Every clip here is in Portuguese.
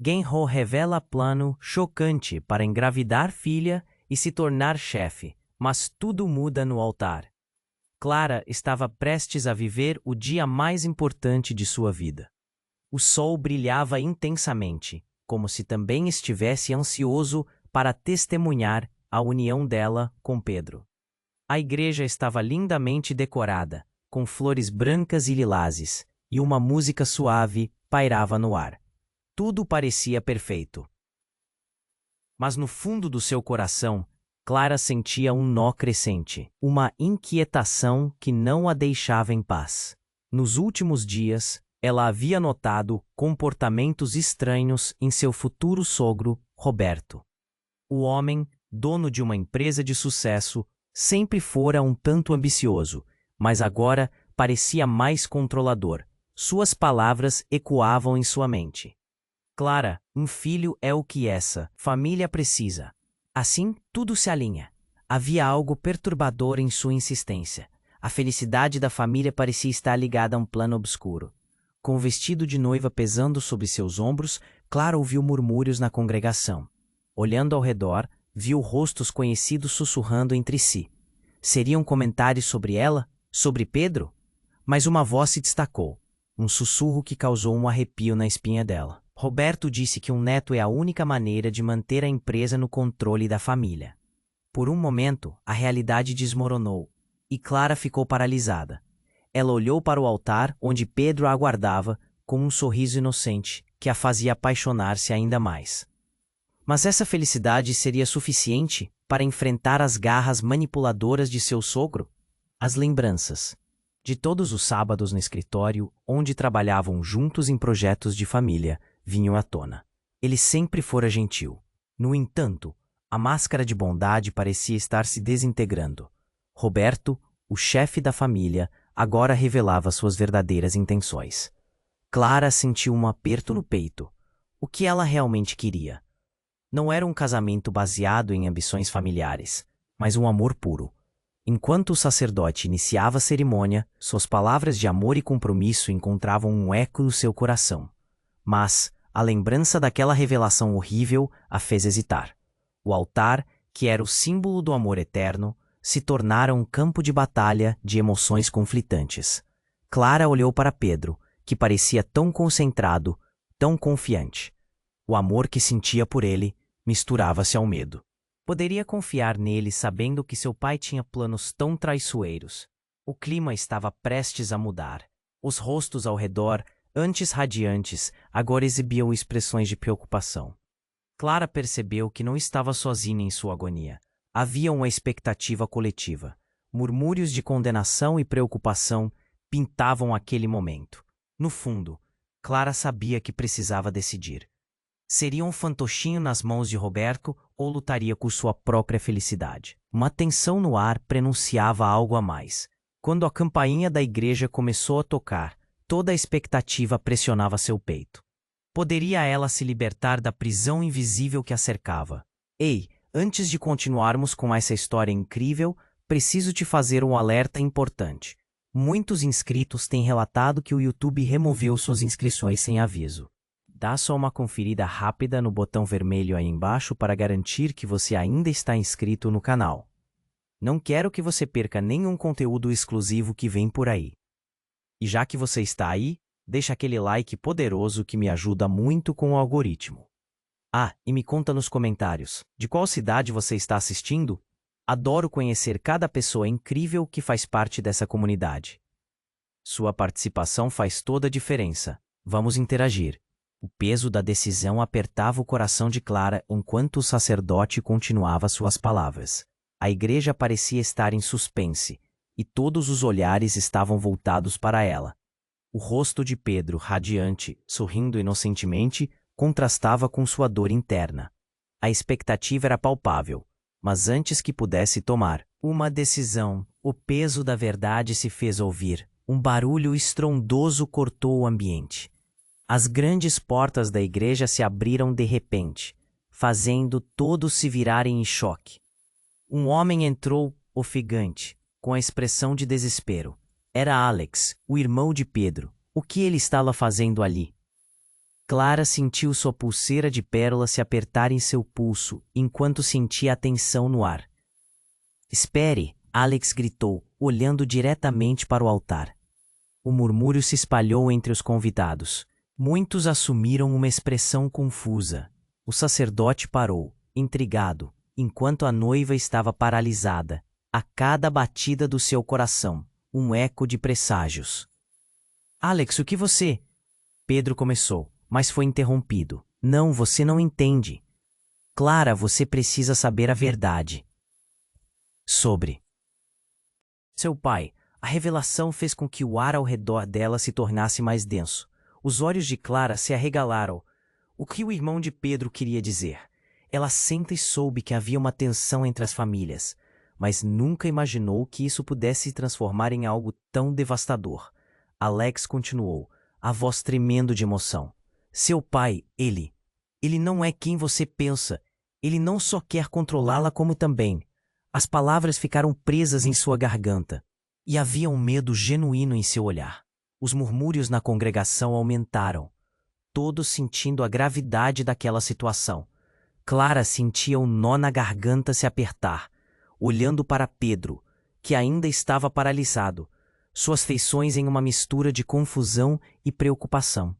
Genro revela plano chocante para engravidar filha e se tornar chefe, mas tudo muda no altar. Clara estava prestes a viver o dia mais importante de sua vida. O sol brilhava intensamente, como se também estivesse ansioso para testemunhar a união dela com Pedro. A igreja estava lindamente decorada, com flores brancas e lilazes, e uma música suave pairava no ar. Tudo parecia perfeito. Mas no fundo do seu coração, Clara sentia um nó crescente, uma inquietação que não a deixava em paz. Nos últimos dias, ela havia notado comportamentos estranhos em seu futuro sogro, Roberto. O homem, dono de uma empresa de sucesso, sempre fora um tanto ambicioso, mas agora parecia mais controlador. Suas palavras ecoavam em sua mente. Clara, um filho é o que essa família precisa. Assim, tudo se alinha. Havia algo perturbador em sua insistência. A felicidade da família parecia estar ligada a um plano obscuro. Com o vestido de noiva pesando sobre seus ombros, Clara ouviu murmúrios na congregação. Olhando ao redor, viu rostos conhecidos sussurrando entre si. Seriam comentários sobre ela? Sobre Pedro? Mas uma voz se destacou. Um sussurro que causou um arrepio na espinha dela. Roberto disse que um neto é a única maneira de manter a empresa no controle da família. Por um momento, a realidade desmoronou, e Clara ficou paralisada. Ela olhou para o altar onde Pedro a aguardava com um sorriso inocente que a fazia apaixonar-se ainda mais. Mas essa felicidade seria suficiente para enfrentar as garras manipuladoras de seu sogro? As lembranças de todos os sábados no escritório, onde trabalhavam juntos em projetos de família, vinham à tona. Ele sempre fora gentil. No entanto, a máscara de bondade parecia estar se desintegrando. Roberto, o chefe da família, agora revelava suas verdadeiras intenções. Clara sentiu um aperto no peito. O que ela realmente queria? Não era um casamento baseado em ambições familiares, mas um amor puro. Enquanto o sacerdote iniciava a cerimônia, suas palavras de amor e compromisso encontravam um eco no seu coração. Mas a lembrança daquela revelação horrível a fez hesitar. O altar, que era o símbolo do amor eterno, se tornara um campo de batalha de emoções conflitantes. Clara olhou para Pedro, que parecia tão concentrado, tão confiante. O amor que sentia por ele misturava-se ao medo. Poderia confiar nele sabendo que seu pai tinha planos tão traiçoeiros. O clima estava prestes a mudar. Os rostos ao redor, antes radiantes, agora exibiam expressões de preocupação. Clara percebeu que não estava sozinha em sua agonia. Havia uma expectativa coletiva. Murmúrios de condenação e preocupação pintavam aquele momento. No fundo, Clara sabia que precisava decidir. Seria um fantochinho nas mãos de Roberto ou lutaria por sua própria felicidade? Uma tensão no ar prenunciava algo a mais. Quando a campainha da igreja começou a tocar, toda a expectativa pressionava seu peito. Poderia ela se libertar da prisão invisível que a cercava? Ei, antes de continuarmos com essa história incrível, preciso te fazer um alerta importante. Muitos inscritos têm relatado que o YouTube removeu suas inscrições sem aviso. Dá só uma conferida rápida no botão vermelho aí embaixo para garantir que você ainda está inscrito no canal. Não quero que você perca nenhum conteúdo exclusivo que vem por aí. E já que você está aí, deixa aquele like poderoso que me ajuda muito com o algoritmo. Ah, e me conta nos comentários, de qual cidade você está assistindo? Adoro conhecer cada pessoa incrível que faz parte dessa comunidade. Sua participação faz toda a diferença. Vamos interagir. O peso da decisão apertava o coração de Clara enquanto o sacerdote continuava suas palavras. A igreja parecia estar em suspense, e todos os olhares estavam voltados para ela. O rosto de Pedro, radiante, sorrindo inocentemente, contrastava com sua dor interna. A expectativa era palpável, mas antes que pudesse tomar uma decisão, o peso da verdade se fez ouvir. Um barulho estrondoso cortou o ambiente. As grandes portas da igreja se abriram de repente, fazendo todos se virarem em choque. Um homem entrou, ofegante, com a expressão de desespero. Era Alex, o irmão de Pedro. O que ele estava fazendo ali? Clara sentiu sua pulseira de pérola se apertar em seu pulso, enquanto sentia a tensão no ar. Espere, Alex gritou, olhando diretamente para o altar. O murmúrio se espalhou entre os convidados. Muitos assumiram uma expressão confusa. O sacerdote parou, intrigado, enquanto a noiva estava paralisada, a cada batida do seu coração, um eco de presságios. Alex, o que você... Pedro começou, mas foi interrompido. Não, você não entende. Clara, você precisa saber a verdade. Sobre seu pai, a revelação fez com que o ar ao redor dela se tornasse mais denso. Os olhos de Clara se arregalaram. O que o irmão de Pedro queria dizer? Ela sempre soube que havia uma tensão entre as famílias, mas nunca imaginou que isso pudesse se transformar em algo tão devastador. Alex continuou, a voz tremendo de emoção. Seu pai, ele não é quem você pensa. Ele não só quer controlá-la como também. As palavras ficaram presas em sua garganta. E havia um medo genuíno em seu olhar. Os murmúrios na congregação aumentaram, todos sentindo a gravidade daquela situação. Clara sentia um nó na garganta se apertar, olhando para Pedro, que ainda estava paralisado, suas feições em uma mistura de confusão e preocupação.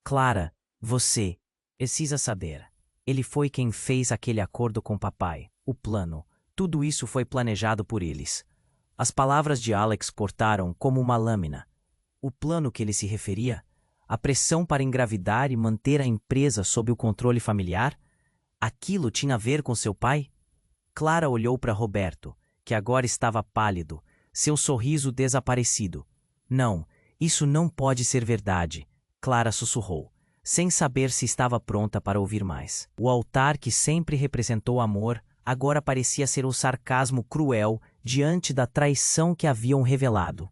Clara, você precisa saber. Ele foi quem fez aquele acordo com papai, o plano. Tudo isso foi planejado por eles. As palavras de Alex cortaram como uma lâmina. O plano que ele se referia? A pressão para engravidar e manter a empresa sob o controle familiar? Aquilo tinha a ver com seu pai? Clara olhou para Roberto, que agora estava pálido, seu sorriso desaparecido. Não, isso não pode ser verdade, Clara sussurrou, sem saber se estava pronta para ouvir mais. O altar que sempre representou amor agora parecia ser um sarcasmo cruel diante da traição que haviam revelado.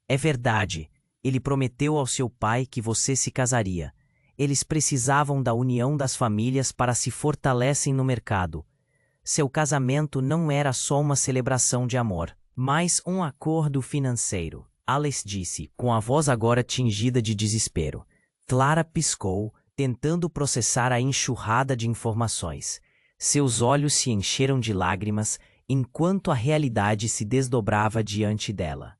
É verdade, ele prometeu ao seu pai que você se casaria. Eles precisavam da união das famílias para se fortalecem no mercado. Seu casamento não era só uma celebração de amor, mas um acordo financeiro, Alex disse, com a voz agora tingida de desespero. Clara piscou, tentando processar a enxurrada de informações. Seus olhos se encheram de lágrimas enquanto a realidade se desdobrava diante dela.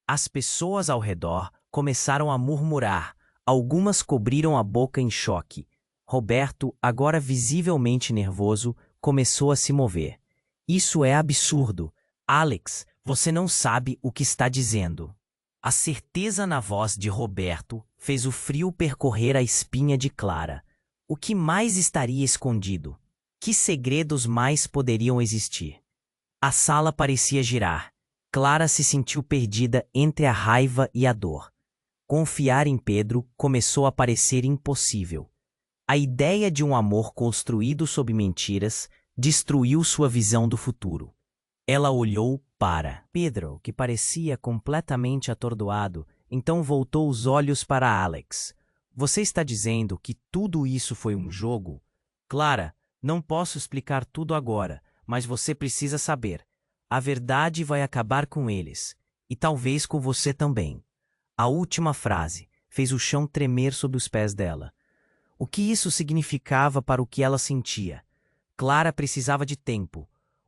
As pessoas ao redor começaram a murmurar, algumas cobriram a boca em choque. Roberto, agora visivelmente nervoso, começou a se mover. Isso é absurdo. Alex, você não sabe o que está dizendo. A certeza na voz de Roberto fez o frio percorrer a espinha de Clara. O que mais estaria escondido? Que segredos mais poderiam existir? A sala parecia girar. Clara se sentiu perdida entre a raiva e a dor. Confiar em Pedro começou a parecer impossível. A ideia de um amor construído sob mentiras destruiu sua visão do futuro. Ela olhou para Pedro, que parecia completamente atordoado, então voltou os olhos para Alex. Você está dizendo que tudo isso foi um jogo? Clara, não posso explicar tudo agora, mas você precisa saber. A verdade vai acabar com eles, e talvez com você também. A última frase fez o chão tremer sob os pés dela. O que isso significava para o que ela sentia? Clara precisava de tempo.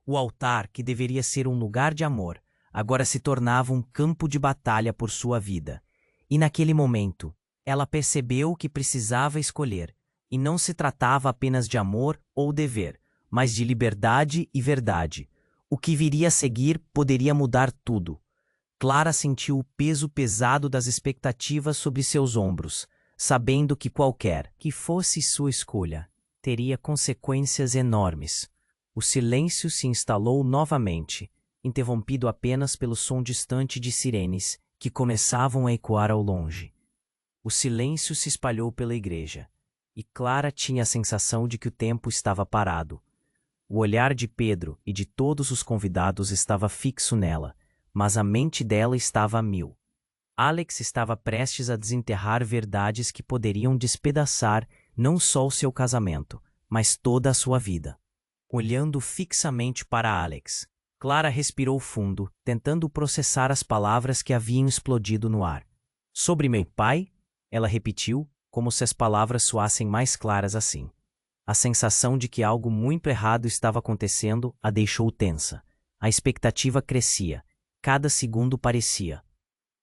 O altar, que deveria ser um lugar de amor, agora se tornava um campo de batalha por sua vida. E naquele momento, ela percebeu que precisava escolher. E não se tratava apenas de amor ou dever, mas de liberdade e verdade. O que viria a seguir poderia mudar tudo. Clara sentiu o peso pesado das expectativas sobre seus ombros, sabendo que qualquer que fosse sua escolha teria consequências enormes. O silêncio se instalou novamente, interrompido apenas pelo som distante de sirenes que começavam a ecoar ao longe. O silêncio se espalhou pela igreja, e Clara tinha a sensação de que o tempo estava parado. O olhar de Pedro e de todos os convidados estava fixo nela, mas a mente dela estava a mil. Alex estava prestes a desenterrar verdades que poderiam despedaçar não só o seu casamento, mas toda a sua vida. Olhando fixamente para Alex, Clara respirou fundo, tentando processar as palavras que haviam explodido no ar. Sobre meu pai? Ela repetiu, como se as palavras soassem mais claras assim. A sensação de que algo muito errado estava acontecendo a deixou tensa. A expectativa crescia. Cada segundo parecia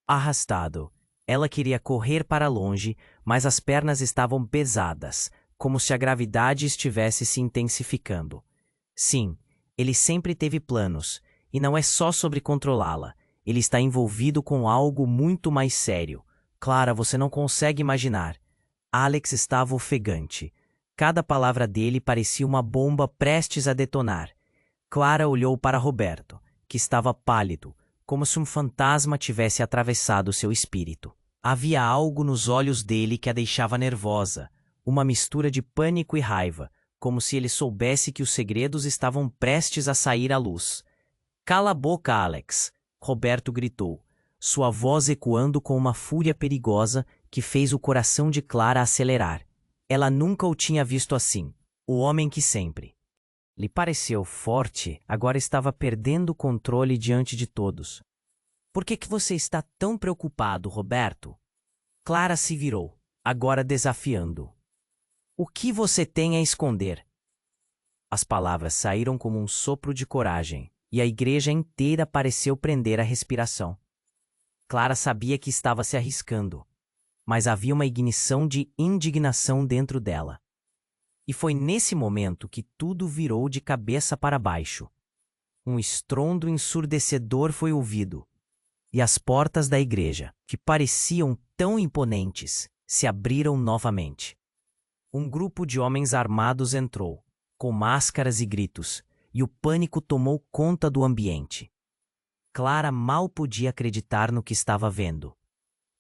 arrastado. Ela queria correr para longe, mas as pernas estavam pesadas, como se a gravidade estivesse se intensificando. Sim, ele sempre teve planos, e não é só sobre controlá-la. Ele está envolvido com algo muito mais sério. Clara, você não consegue imaginar. Alex estava ofegante. Cada palavra dele parecia uma bomba prestes a detonar. Clara olhou para Roberto, que estava pálido, como se um fantasma tivesse atravessado seu espírito. Havia algo nos olhos dele que a deixava nervosa, uma mistura de pânico e raiva, como se ele soubesse que os segredos estavam prestes a sair à luz. Cala a boca, Alex! Roberto gritou, sua voz ecoando com uma fúria perigosa que fez o coração de Clara acelerar. Ela nunca o tinha visto assim. O homem que sempre lhe pareceu forte agora estava perdendo o controle diante de todos. Por que você está tão preocupado, Roberto? Clara se virou, agora desafiando. O que você tem a esconder? As palavras saíram como um sopro de coragem, e a igreja inteira pareceu prender a respiração. Clara sabia que estava se arriscando, mas havia uma ignição de indignação dentro dela. E foi nesse momento que tudo virou de cabeça para baixo. Um estrondo ensurdecedor foi ouvido, e as portas da igreja, que pareciam tão imponentes, se abriram novamente. Um grupo de homens armados entrou, com máscaras e gritos, e o pânico tomou conta do ambiente. Clara mal podia acreditar no que estava vendo.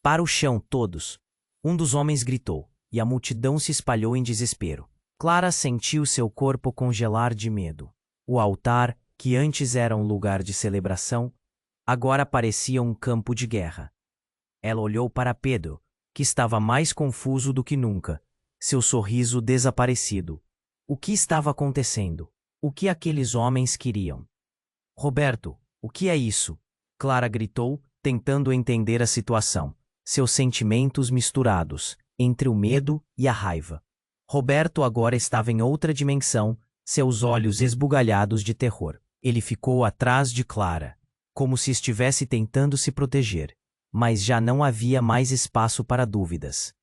Para o chão, todos! Um dos homens gritou, e a multidão se espalhou em desespero. Clara sentiu seu corpo congelar de medo. O altar, que antes era um lugar de celebração, agora parecia um campo de guerra. Ela olhou para Pedro, que estava mais confuso do que nunca, seu sorriso desaparecido. O que estava acontecendo? O que aqueles homens queriam? Roberto, o que é isso? Clara gritou, tentando entender a situação, seus sentimentos misturados, entre o medo e a raiva. Roberto agora estava em outra dimensão, seus olhos esbugalhados de terror. Ele ficou atrás de Clara, como se estivesse tentando se proteger, mas já não havia mais espaço para dúvidas.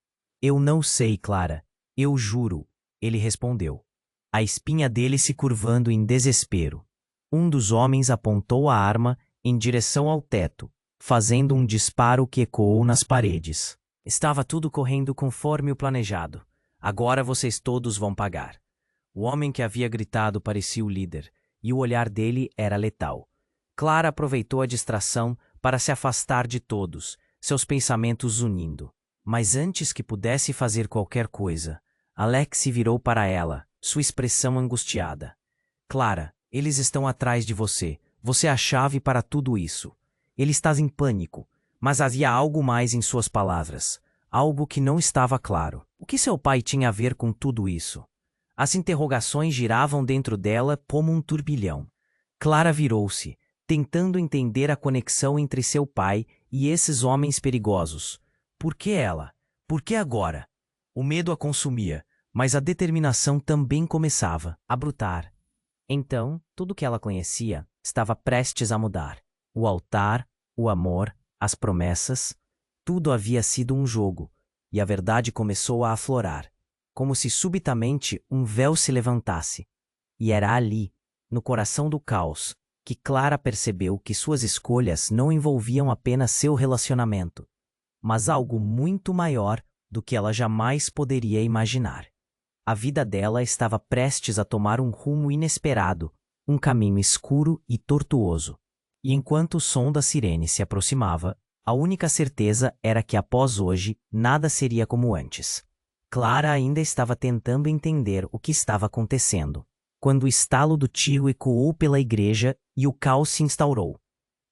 Eu não sei, Clara, eu juro, ele respondeu, a espinha dele se curvando em desespero. Um dos homens apontou a arma em direção ao teto, fazendo um disparo que ecoou nas paredes. Estava tudo correndo conforme o planejado. Agora vocês todos vão pagar. O homem que havia gritado parecia o líder, e o olhar dele era letal. Clara aproveitou a distração para se afastar de todos, seus pensamentos unindo. Mas antes que pudesse fazer qualquer coisa, Alex se virou para ela, sua expressão angustiada. Clara, eles estão atrás de você. Você é a chave para tudo isso. Ele está em pânico, mas havia algo mais em suas palavras. Algo que não estava claro. O que seu pai tinha a ver com tudo isso? As interrogações giravam dentro dela como um turbilhão. Clara virou-se, tentando entender a conexão entre seu pai e esses homens perigosos. Por que ela? Por que agora? O medo a consumia, mas a determinação também começava a brotar. Então, tudo que ela conhecia estava prestes a mudar. O altar, o amor, as promessas, tudo havia sido um jogo, e a verdade começou a aflorar, como se subitamente um véu se levantasse. E era ali, no coração do caos, que Clara percebeu que suas escolhas não envolviam apenas seu relacionamento, mas algo muito maior do que ela jamais poderia imaginar. A vida dela estava prestes a tomar um rumo inesperado, um caminho escuro e tortuoso. E enquanto o som da sirene se aproximava, a única certeza era que após hoje, nada seria como antes. Clara ainda estava tentando entender o que estava acontecendo, quando o estalo do tiro ecoou pela igreja e o caos se instaurou.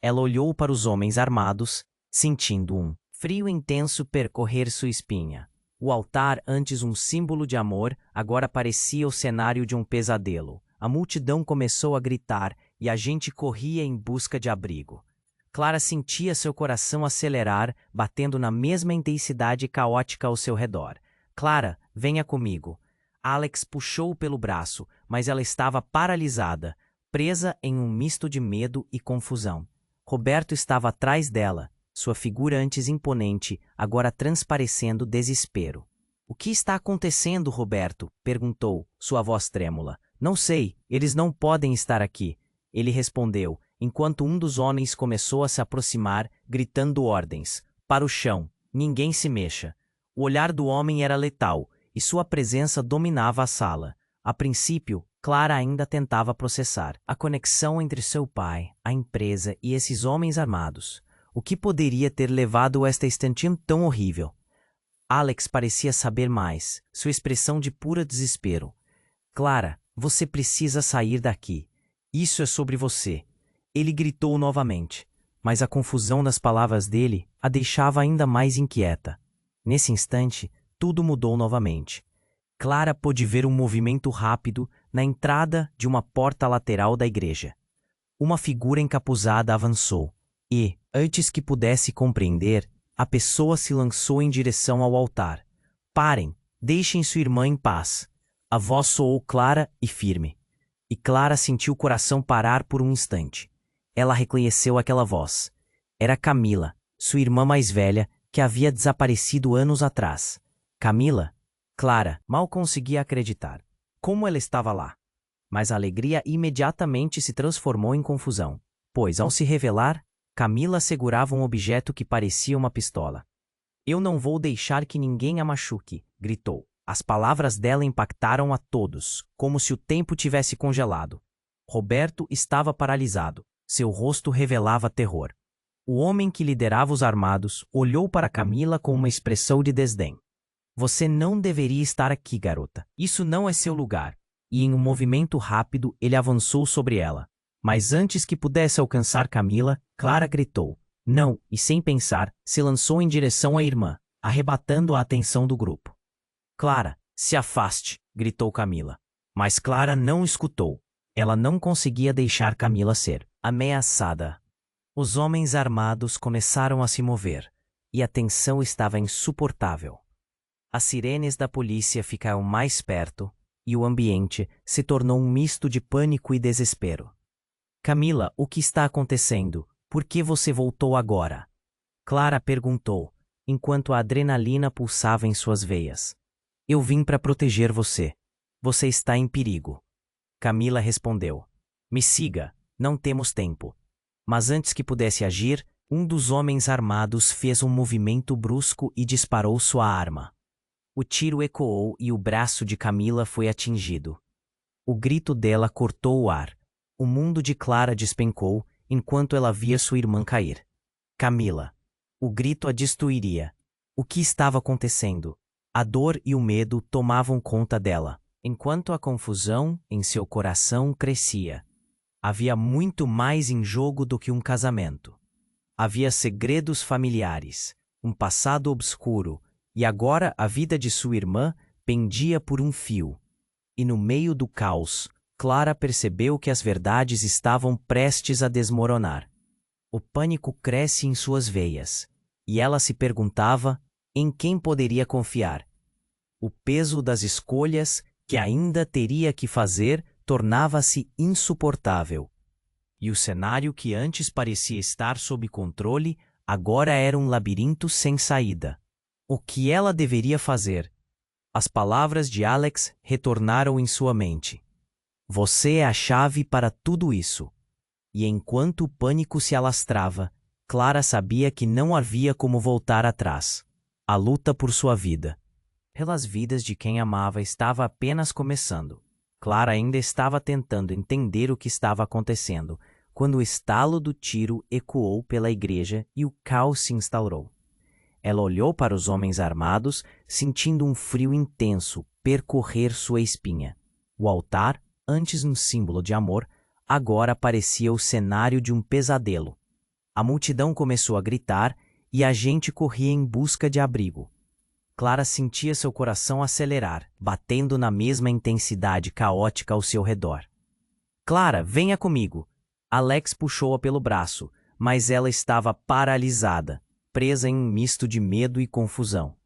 Ela olhou para os homens armados, sentindo um frio intenso percorrer sua espinha. O altar, antes um símbolo de amor, agora parecia o cenário de um pesadelo. A multidão começou a gritar e a gente corria em busca de abrigo. Clara sentia seu coração acelerar, batendo na mesma intensidade caótica ao seu redor. Clara, venha comigo. Alex puxou-o pelo braço, mas ela estava paralisada, presa em um misto de medo e confusão. Roberto estava atrás dela, sua figura antes imponente, agora transparecendo desespero. O que está acontecendo, Roberto? Perguntou, sua voz trêmula. Não sei, eles não podem estar aqui. Ele respondeu, enquanto um dos homens começou a se aproximar, gritando ordens. Para o chão, ninguém se mexa. O olhar do homem era letal, e sua presença dominava a sala. A princípio, Clara ainda tentava processar a conexão entre seu pai, a empresa e esses homens armados. O que poderia ter levado a esta extinção tão horrível? Alex parecia saber mais, sua expressão de puro desespero. Clara, você precisa sair daqui. Isso é sobre você. Ele gritou novamente, mas a confusão nas palavras dele a deixava ainda mais inquieta. Nesse instante, tudo mudou novamente. Clara pôde ver um movimento rápido na entrada de uma porta lateral da igreja. Uma figura encapuzada avançou e, antes que pudesse compreender, a pessoa se lançou em direção ao altar. Parem, deixem sua irmã em paz. A voz soou clara e firme. E Clara sentiu o coração parar por um instante. Ela reconheceu aquela voz. Era Camila, sua irmã mais velha, que havia desaparecido anos atrás. Camila? Clara mal conseguia acreditar. Como ela estava lá? Mas a alegria imediatamente se transformou em confusão, pois, ao se revelar, Camila segurava um objeto que parecia uma pistola. Eu não vou deixar que ninguém a machuque, gritou. As palavras dela impactaram a todos, como se o tempo tivesse congelado. Roberto estava paralisado. Seu rosto revelava terror. O homem que liderava os armados olhou para Camila com uma expressão de desdém. Você não deveria estar aqui, garota. Isso não é seu lugar. E em um movimento rápido ele avançou sobre ela. Mas antes que pudesse alcançar Camila, Clara gritou. Não, e sem pensar, se lançou em direção à irmã, arrebatando a atenção do grupo. Clara, se afaste, gritou Camila. Mas Clara não escutou. Ela não conseguia deixar Camila ser ameaçada. Os homens armados começaram a se mover, e a tensão estava insuportável. As sirenes da polícia ficaram mais perto, e o ambiente se tornou um misto de pânico e desespero. Camila, o que está acontecendo? Por que você voltou agora? Clara perguntou, enquanto a adrenalina pulsava em suas veias. Eu vim para proteger você. Você está em perigo. Camila respondeu. Me siga, não temos tempo. Mas antes que pudesse agir, um dos homens armados fez um movimento brusco e disparou sua arma. O tiro ecoou e o braço de Camila foi atingido. O grito dela cortou o ar. O mundo de Clara despencou enquanto ela via sua irmã cair. Camila. O grito a destruiria. O que estava acontecendo? A dor e o medo tomavam conta dela, enquanto a confusão em seu coração crescia. Havia muito mais em jogo do que um casamento. Havia segredos familiares, um passado obscuro, e agora a vida de sua irmã pendia por um fio. E no meio do caos, Clara percebeu que as verdades estavam prestes a desmoronar. O pânico cresce em suas veias, e ela se perguntava em quem poderia confiar. O peso das escolhas que ainda teria que fazer tornava-se insuportável. E o cenário que antes parecia estar sob controle agora era um labirinto sem saída. O que ela deveria fazer? As palavras de Alex retornaram em sua mente. Você é a chave para tudo isso. E enquanto o pânico se alastrava, Clara sabia que não havia como voltar atrás. A luta por sua vida, pelas vidas de quem amava, estava apenas começando. Clara ainda estava tentando entender o que estava acontecendo, quando o estalo do tiro ecoou pela igreja e o caos se instaurou. Ela olhou para os homens armados, sentindo um frio intenso percorrer sua espinha. O altar, antes um símbolo de amor, agora parecia o cenário de um pesadelo. A multidão começou a gritar e a gente corria em busca de abrigo. Clara sentia seu coração acelerar, batendo na mesma intensidade caótica ao seu redor. Clara, venha comigo! Alex puxou-a pelo braço, mas ela estava paralisada, presa em um misto de medo e confusão.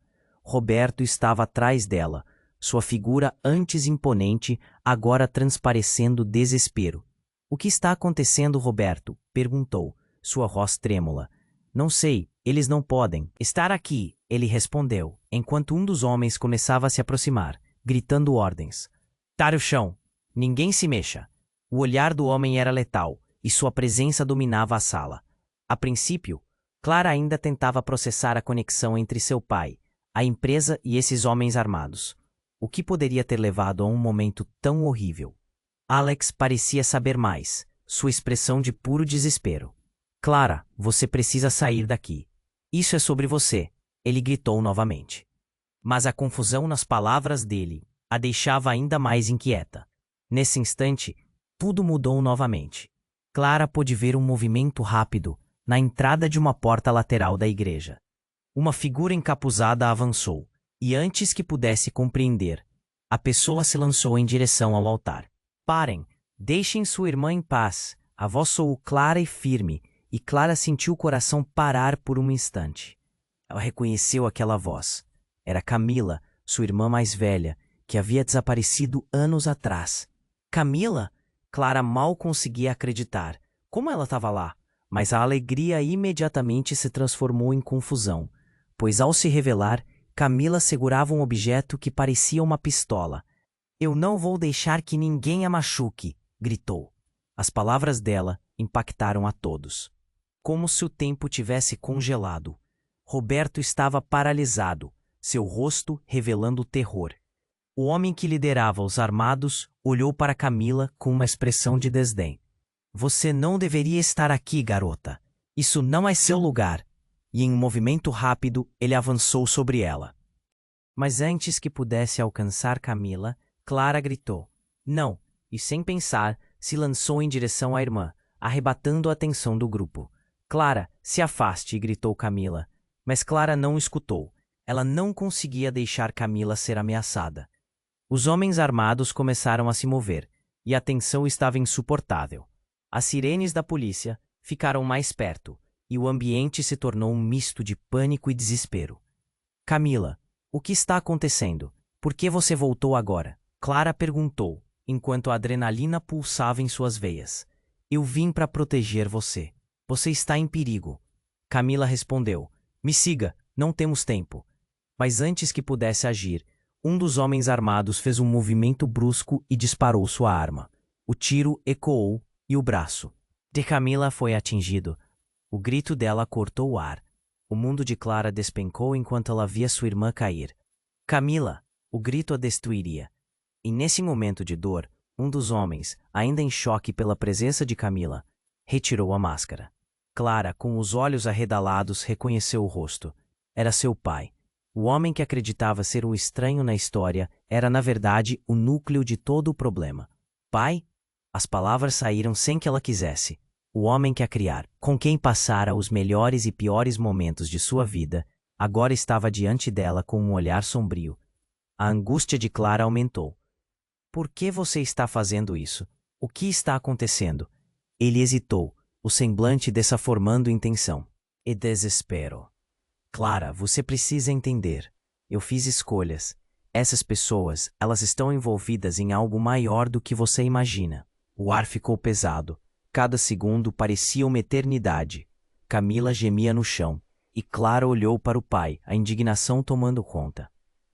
Roberto estava atrás dela, sua figura antes imponente, agora transparecendo desespero. "O que está acontecendo, Roberto?" perguntou, sua voz trêmula. "Não sei, eles não podem estar aqui", ele respondeu, enquanto um dos homens começava a se aproximar, gritando ordens. "Tare o chão! Ninguém se mexa!" O olhar do homem era letal, e sua presença dominava a sala. A princípio, Clara ainda tentava processar a conexão entre seu pai, a empresa e esses homens armados. O que poderia ter levado a um momento tão horrível? Alex parecia saber mais, sua expressão de puro desespero. "Clara, você precisa sair daqui. Isso é sobre você", ele gritou novamente. Mas a confusão nas palavras dele a deixava ainda mais inquieta. Nesse instante, tudo mudou novamente. Clara pôde ver um movimento rápido na entrada de uma porta lateral da igreja. Uma figura encapuzada avançou, e antes que pudesse compreender, a pessoa se lançou em direção ao altar. "Parem! Deixem sua irmã em paz!" A voz soou clara e firme, e Clara sentiu o coração parar por um instante. Ela reconheceu aquela voz. Era Camila, sua irmã mais velha, que havia desaparecido anos atrás. Camila? Clara mal conseguia acreditar. Como ela estava lá? Mas a alegria imediatamente se transformou em confusão, pois ao se revelar, Camila segurava um objeto que parecia uma pistola. "Eu não vou deixar que ninguém a machuque", gritou. As palavras dela impactaram a todos. Como se o tempo tivesse congelado. Roberto estava paralisado, seu rosto revelando terror. O homem que liderava os armados olhou para Camila com uma expressão de desdém. "Você não deveria estar aqui, garota. Isso não é seu lugar." E em um movimento rápido, ele avançou sobre ela. Mas antes que pudesse alcançar Camila, Clara gritou. "Não!" E sem pensar, se lançou em direção à irmã, arrebatando a atenção do grupo. "Clara, se afaste!" gritou Camila. Mas Clara não escutou. Ela não conseguia deixar Camila ser ameaçada. Os homens armados começaram a se mover, e a tensão estava insuportável. As sirenes da polícia ficaram mais perto, e o ambiente se tornou um misto de pânico e desespero. "Camila, o que está acontecendo? Por que você voltou agora?" Clara perguntou, enquanto a adrenalina pulsava em suas veias. "Eu vim para proteger você. Você está em perigo." Camila respondeu. "Me siga, não temos tempo." Mas antes que pudesse agir, um dos homens armados fez um movimento brusco e disparou sua arma. O tiro ecoou e o braço de Camila foi atingido. O grito dela cortou o ar. O mundo de Clara despencou enquanto ela via sua irmã cair. "Camila!" O grito a destruiria. E nesse momento de dor, um dos homens, ainda em choque pela presença de Camila, retirou a máscara. Clara, com os olhos arregalados, reconheceu o rosto. Era seu pai. O homem que acreditava ser um estranho na história era, na verdade, o núcleo de todo o problema. "Pai?" As palavras saíram sem que ela quisesse. O homem que a criara, com quem passara os melhores e piores momentos de sua vida, agora estava diante dela com um olhar sombrio. A angústia de Clara aumentou. "Por que você está fazendo isso? O que está acontecendo?" Ele hesitou, o semblante desaformando intenção. "E desespero." "Clara, você precisa entender. Eu fiz escolhas. Essas pessoas, elas estão envolvidas em algo maior do que você imagina." O ar ficou pesado. Cada segundo parecia uma eternidade. Camila gemia no chão, e Clara olhou para o pai, a indignação tomando conta.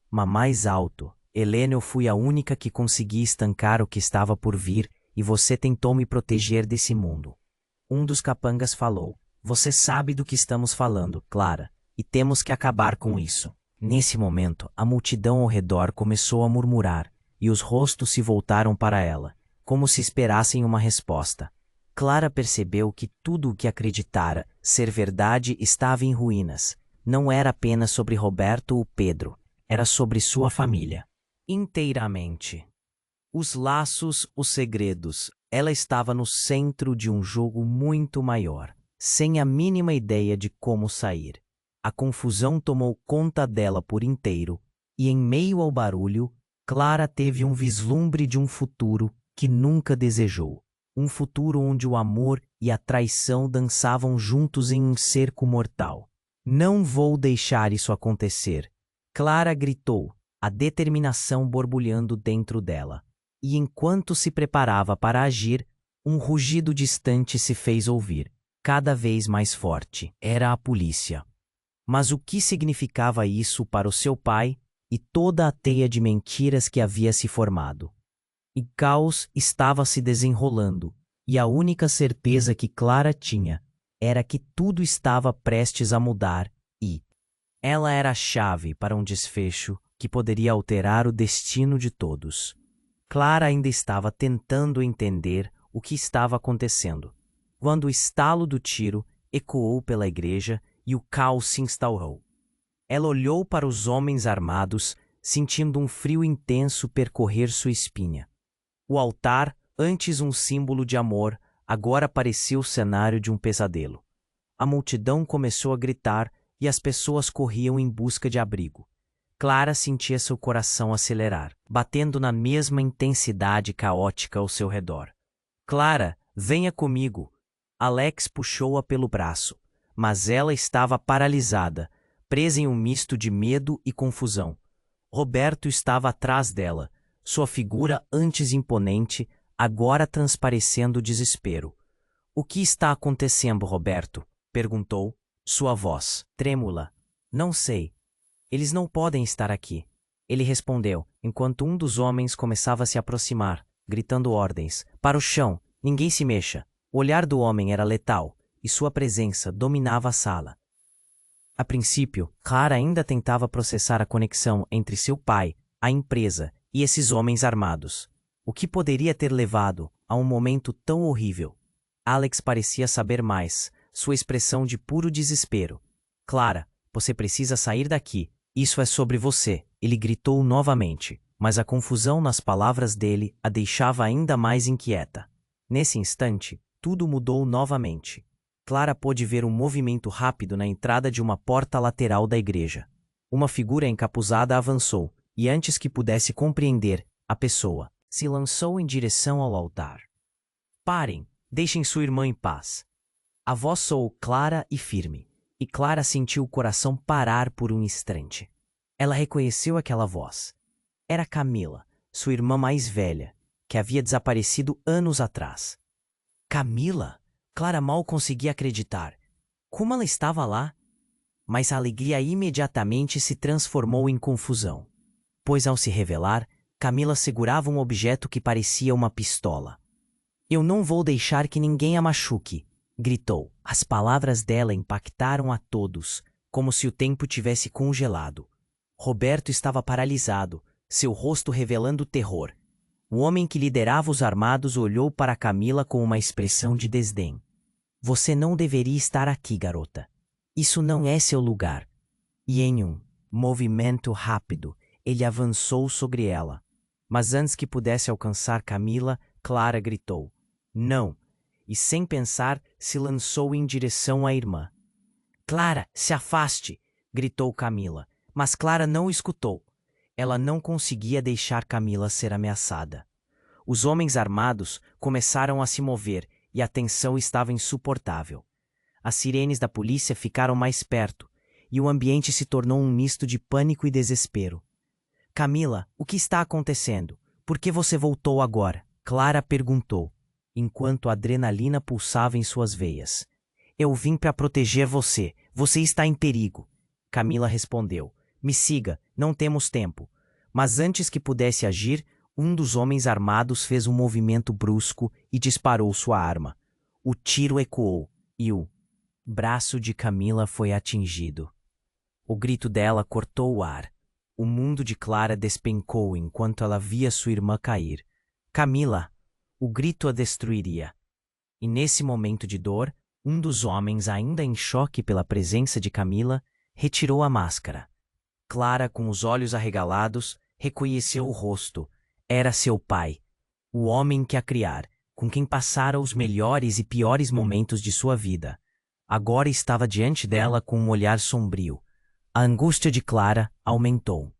Mas mais alto, "Helena, eu fui a única que consegui estancar o que estava por vir, e você tentou me proteger desse mundo." Um dos capangas falou. "Você sabe do que estamos falando, Clara, e temos que acabar com isso." Nesse momento, a multidão ao redor começou a murmurar, e os rostos se voltaram para ela, como se esperassem uma resposta. Clara percebeu que tudo o que acreditara ser verdade estava em ruínas. Não era apenas sobre Roberto ou Pedro, era sobre sua família. Inteiramente. Os laços, os segredos. Ela estava no centro de um jogo muito maior, sem a mínima ideia de como sair. A confusão tomou conta dela por inteiro, e em meio ao barulho, Clara teve um vislumbre de um futuro que nunca desejou. Um futuro onde o amor e a traição dançavam juntos em um cerco mortal. "Não vou deixar isso acontecer." Clara gritou, a determinação borbulhando dentro dela. E enquanto se preparava para agir, um rugido distante se fez ouvir, cada vez mais forte. Era a polícia. Mas o que significava isso para o seu pai e toda a teia de mentiras que havia se formado? E caos estava se desenrolando, e a única certeza que Clara tinha era que tudo estava prestes a mudar e ela era a chave para um desfecho que poderia alterar o destino de todos. Clara ainda estava tentando entender o que estava acontecendo, quando o estalo do tiro ecoou pela igreja e o caos se instaurou. Ela olhou para os homens armados, sentindo um frio intenso percorrer sua espinha. O altar, antes um símbolo de amor, agora parecia o cenário de um pesadelo. A multidão começou a gritar e as pessoas corriam em busca de abrigo. Clara sentia seu coração acelerar, batendo na mesma intensidade caótica ao seu redor. Clara, venha comigo. Alex puxou-a pelo braço, mas ela estava paralisada, presa em um misto de medo e confusão. Roberto estava atrás dela, sua figura antes imponente, agora transparecendo desespero. O que está acontecendo, Roberto? Perguntou, sua voz trêmula. Não sei. Eles não podem estar aqui. Ele respondeu, enquanto um dos homens começava a se aproximar, gritando ordens. Para o chão, ninguém se mexa. O olhar do homem era letal, e sua presença dominava a sala. A princípio, Clara ainda tentava processar a conexão entre seu pai, a empresa e esses homens armados. O que poderia ter levado a um momento tão horrível? Alex parecia saber mais, sua expressão de puro desespero. Clara, você precisa sair daqui. Isso é sobre você, ele gritou novamente, mas a confusão nas palavras dele a deixava ainda mais inquieta. Nesse instante, tudo mudou novamente. Clara pôde ver um movimento rápido na entrada de uma porta lateral da igreja. Uma figura encapuzada avançou, e antes que pudesse compreender, a pessoa se lançou em direção ao altar. Parem, deixem sua irmã em paz. A voz soou clara e firme, e Clara sentiu o coração parar por um instante. Ela reconheceu aquela voz. Era Camila, sua irmã mais velha, que havia desaparecido anos atrás. Camila? Clara mal conseguia acreditar. Como ela estava lá? Mas a alegria imediatamente se transformou em confusão, pois ao se revelar, Camila segurava um objeto que parecia uma pistola. Eu não vou deixar que ninguém a machuque, gritou. As palavras dela impactaram a todos, como se o tempo tivesse congelado. Roberto estava paralisado, seu rosto revelando terror. O homem que liderava os armados olhou para Camila com uma expressão de desdém. Você não deveria estar aqui, garota. Isso não é seu lugar. E em um movimento rápido, ele avançou sobre ela. Mas antes que pudesse alcançar Camila, Clara gritou. Não! E sem pensar, se lançou em direção à irmã. Clara, se afaste! Gritou Camila, mas Clara não escutou. Ela não conseguia deixar Camila ser ameaçada. Os homens armados começaram a se mover e a tensão estava insuportável. As sirenes da polícia ficaram mais perto e o ambiente se tornou um misto de pânico e desespero. Camila, o que está acontecendo? Por que você voltou agora? Clara perguntou, enquanto a adrenalina pulsava em suas veias. Eu vim para proteger você. Você está em perigo. Camila respondeu. Me siga, não temos tempo. Mas antes que pudesse agir, um dos homens armados fez um movimento brusco e disparou sua arma. O tiro ecoou e o braço de Camila foi atingido. O grito dela cortou o ar. O mundo de Clara despencou enquanto ela via sua irmã cair. Camila! O grito a destruiria. E nesse momento de dor, um dos homens, ainda em choque pela presença de Camila, retirou a máscara. Clara, com os olhos arregalados, reconheceu o rosto. Era seu pai, o homem que a criara, com quem passara os melhores e piores momentos de sua vida. Agora estava diante dela com um olhar sombrio. A angústia de Clara aumentou.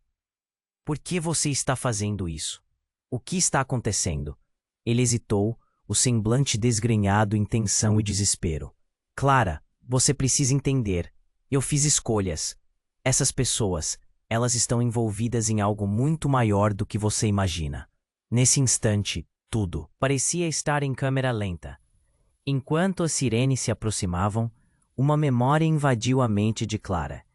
Por que você está fazendo isso? O que está acontecendo? Ele hesitou, o semblante desgrenhado em tensão e desespero. Clara, você precisa entender. Eu fiz escolhas. Essas pessoas, Elas estão envolvidas em algo muito maior do que você imagina. Nesse instante, tudo parecia estar em câmera lenta. Enquanto as sirenes se aproximavam, uma memória invadiu a mente de Clara.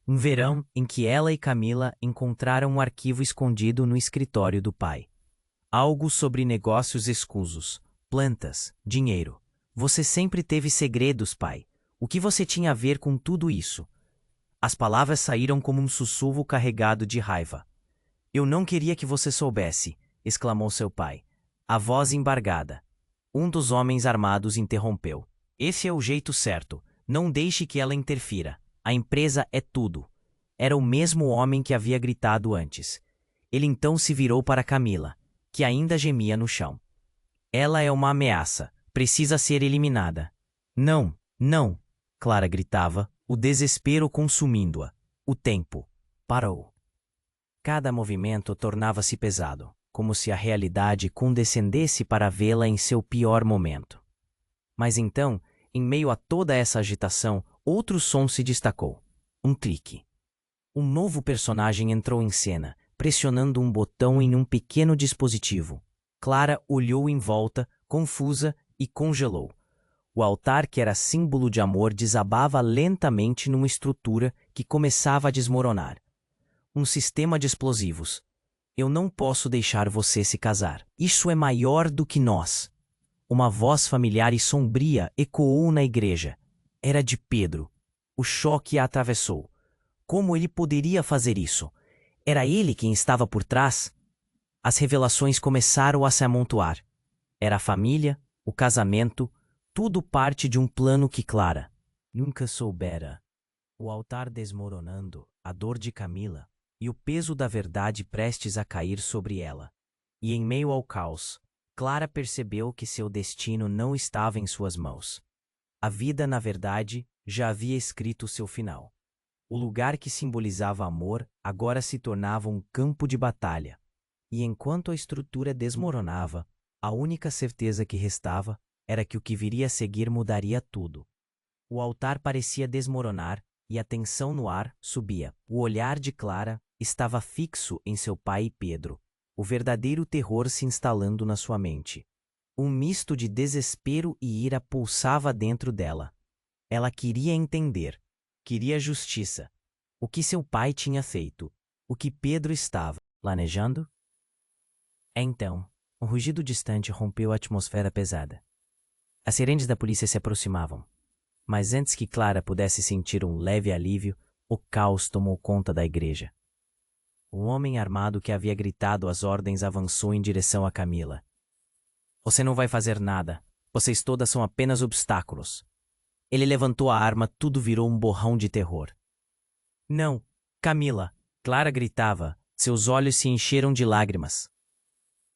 Um verão em que ela e Camila encontraram um arquivo escondido no escritório do pai. Algo sobre negócios escusos, plantas, dinheiro. Você sempre teve segredos, pai. O que você tinha a ver com tudo isso? As palavras saíram como um sussurro carregado de raiva. Eu não queria que você soubesse, exclamou seu pai. A voz embargada. Um dos homens armados interrompeu. Esse é o jeito certo. Não deixe que ela interfira. A empresa é tudo. Era o mesmo homem que havia gritado antes. Ele então se virou para Camila, que ainda gemia no chão. Ela é uma ameaça. Precisa ser eliminada. Não, não, Clara gritava, o desespero consumindo-a. O tempo parou. Cada movimento tornava-se pesado, como se a realidade condescendesse para vê-la em seu pior momento. Mas então, em meio a toda essa agitação, outro som se destacou. Um clique. Um novo personagem entrou em cena, pressionando um botão em um pequeno dispositivo. Clara olhou em volta, confusa, e congelou. O altar, que era símbolo de amor, desabava lentamente numa estrutura que começava a desmoronar. Um sistema de explosivos. Eu não posso deixar você se casar. Isso é maior do que nós. Uma voz familiar e sombria ecoou na igreja. Era de Pedro. O choque a atravessou. Como ele poderia fazer isso? Era ele quem estava por trás? As revelações começaram a se amontoar. Era a família, o casamento, tudo parte de um plano que Clara nunca soubera. O altar desmoronando, a dor de Camila e o peso da verdade prestes a cair sobre ela. E em meio ao caos, Clara percebeu que seu destino não estava em suas mãos. A vida, na verdade, já havia escrito seu final. O lugar que simbolizava amor agora se tornava um campo de batalha. E enquanto a estrutura desmoronava, a única certeza que restava era que o que viria a seguir mudaria tudo. O altar parecia desmoronar e a tensão no ar subia. O olhar de Clara estava fixo em seu pai e Pedro, o verdadeiro terror se instalando na sua mente. Um misto de desespero e ira pulsava dentro dela. Ela queria entender, queria justiça. O que seu pai tinha feito, o que Pedro estava planejando? Então, um rugido distante rompeu a atmosfera pesada. As sirenes da polícia se aproximavam. Mas antes que Clara pudesse sentir um leve alívio, o caos tomou conta da igreja. O homem armado que havia gritado as ordens avançou em direção a Camila. Você não vai fazer nada. Vocês todas são apenas obstáculos. Ele levantou a arma, tudo virou um borrão de terror. Não, Camila! Clara gritava, seus olhos se encheram de lágrimas.